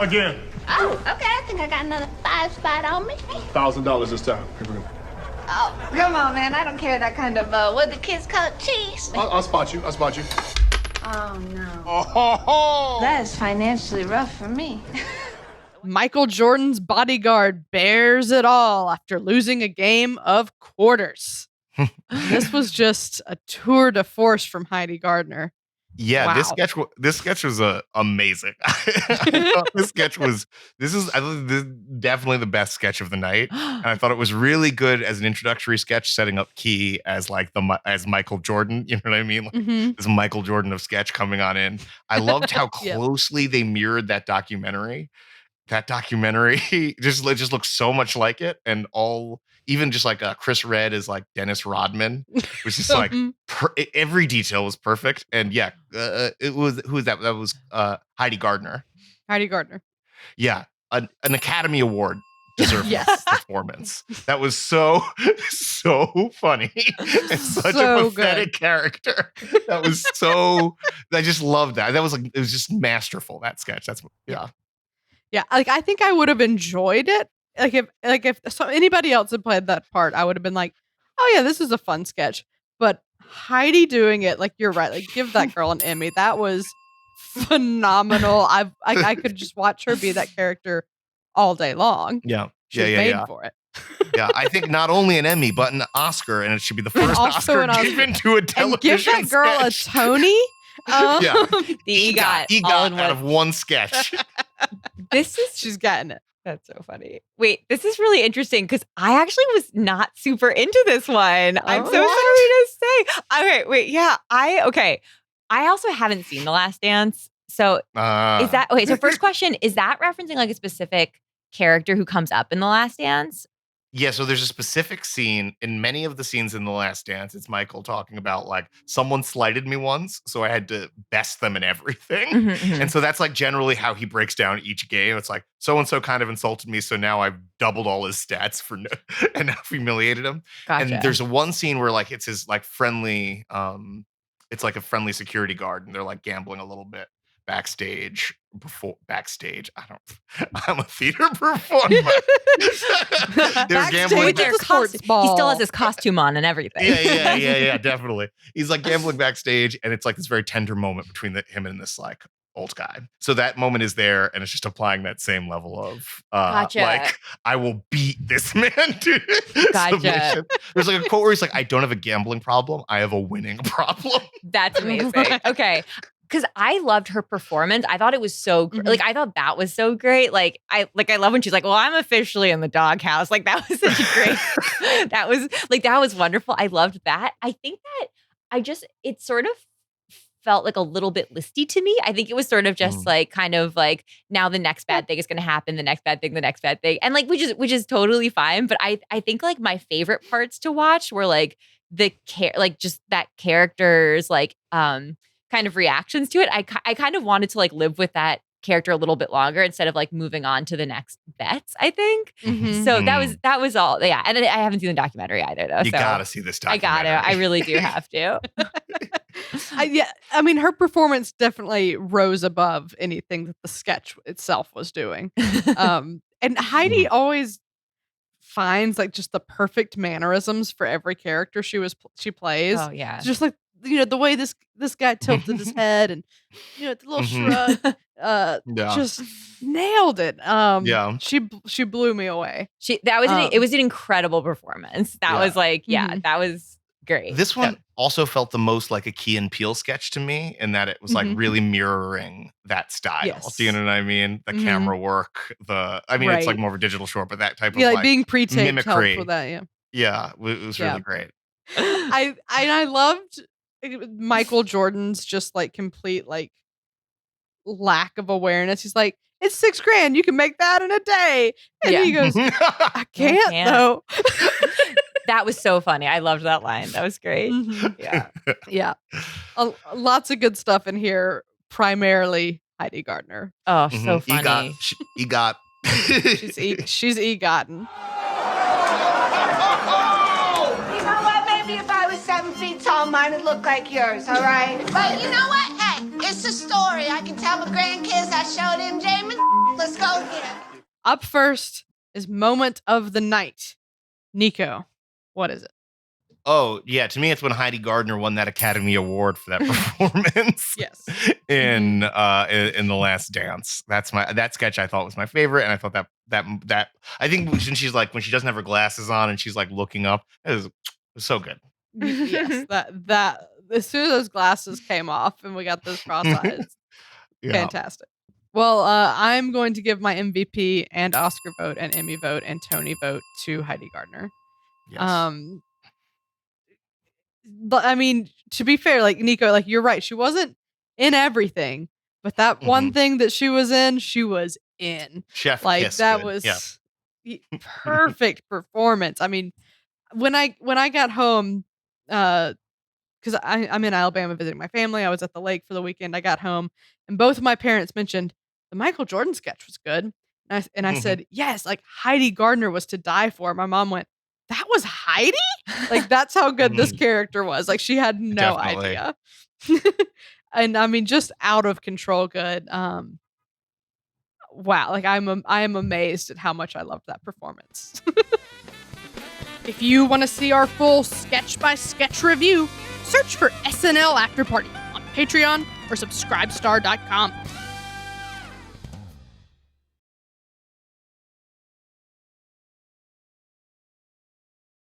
Again. Oh, okay. I think I got another 5 spot on me. $1,000 this time. Here we go. Oh, come on, man. I don't carry that kind of, what the kids call it, cheese. I'll spot you. Oh, no. Oh. That is financially rough for me. Michael Jordan's bodyguard bears it all after losing a game of quarters. This was just a tour de force from Heidi Gardner. Yeah, Wow. this sketch was amazing. I thought this sketch was this is definitely the best sketch of the night, and I thought it was really good as an introductory sketch, setting up Key as like as Michael Jordan. You know what I mean? Like, this Michael Jordan of sketch coming on in. I loved how closely they mirrored that documentary. That documentary just looks so much like it, and even just like Chris Redd is like Dennis Rodman, which is like every detail was perfect. And yeah, it was who was that? That was Heidi Gardner. Heidi Gardner. Yeah, an Academy Award deserving performance. That was so funny and such a pathetic character. That was I just loved that. That was like it was just masterful. That sketch. Yeah, like I think I would have enjoyed it. If anybody else had played that part, I would have been like, "Oh yeah, this is a fun sketch." But Heidi doing it, like you're right, like give that girl an Emmy. That was phenomenal. I could just watch her be that character all day long. Yeah, She's made for it. Yeah, I think not only an Emmy but an Oscar, and it should be the first Oscar given to a television and give that girl sketch. a Tony. Yeah, the EGOT out of one sketch. She's gotten it. That's so funny. Wait, this is really interesting because I actually was not super into this one. I'm so sorry to say. Okay, wait, yeah, I also haven't seen The Last Dance. So is that okay? So first question, is that referencing like a specific character who comes up in The Last Dance? Yeah, so there's a specific scene in many of the scenes in The Last Dance. It's Michael talking about like someone slighted me once, so I had to best them in everything. And so that's like generally how he breaks down each game. It's like so and so kind of insulted me, so now I've doubled all his stats and I've humiliated him. Gotcha. And there's one scene where like it's his like friendly, it's like a friendly security guard, and they're like gambling a little bit backstage. I'm a theater performer. They're gambling with their he still has his costume on and everything. Yeah, definitely. He's like gambling backstage, and it's like this very tender moment between him and this like old guy. So that moment is there, and it's just applying that same level of like I will beat this man to submission. There's like a quote where he's like, I don't have a gambling problem, I have a winning problem. That's amazing. Okay. Because I loved her performance. I thought it was so great. Like, I thought that was so great. I love when she's like, well, I'm officially in the doghouse. Like, that was such a great, that was wonderful. I loved that. I think that it sort of felt like a little bit listy to me. I think it was sort of just like, kind of like, now the next bad thing is going to happen, the next bad thing. And like, which is totally fine. But I think like my favorite parts to watch were like just that character's like, kind of reactions to it. I kind of wanted to like live with that character a little bit longer instead of like moving on to the next bets, I think. So that was all. Yeah. And I haven't seen the documentary either though. You gotta see this documentary. I really do have to. I mean, her performance definitely rose above anything that the sketch itself was doing. And Heidi always finds like just the perfect mannerisms for every character she plays. Oh yeah. It's just like, you know, the way this guy tilted his head and, you know, the little shrug, just nailed it. She blew me away. It was an incredible performance. That was like, that was great. This one also felt the most like a Keegan-Micheal sketch to me, in that it was like really mirroring that style. Yes. Do you know what I mean? The camera work, it's like more of a digital short, but that type of like being pre-taped mimicry. helped with that. Yeah, it was really great. I loved Michael Jordan's just like complete like lack of awareness. He's like, it's $6,000. You can make that in a day. And he goes, I can't though. That was so funny. I loved that line. That was great. Yeah. Lots of good stuff in here. Primarily Heidi Gardner. Oh, so funny. EGOT. She's EGOTten. If I was 7 feet tall, mine would look like yours, all right? But you know what? Hey, it's a story. I can tell my grandkids I showed him Jamin Let's go again. Up first is moment of the night. Nico, what is it? Oh, yeah. To me, it's when Heidi Gardner won that Academy Award for that performance. Yes. In The Last Dance. That sketch I thought was my favorite, and I thought that I think when she's like, when she doesn't have her glasses on and she's like looking up, it was so good. Yes, that as soon as those glasses came off and we got those cross eyes, Yeah. fantastic. Well, I'm going to give my MVP and Oscar vote and Emmy vote and Tony vote to Heidi Gardner. Yes. But I mean, to be fair, like Nico, like you're right, she wasn't in everything, but that one thing that she was in, she was in. Chef Like kiss, that good. was Yeah. perfect performance. I mean, when I got home, because I'm in Alabama visiting my family, I was at the lake for the weekend. I got home, and both of my parents mentioned the Michael Jordan sketch was good, and I said yes, like Heidi Gardner was to die for. My mom went, "That was Heidi." Like that's how good this character was. Like she had no Definitely. idea. And I mean just out of control good. Wow, like I am amazed at how much I loved that performance. If you want to see our full sketch by sketch review, search for SNL Afterparty on Patreon or subscribestar.com.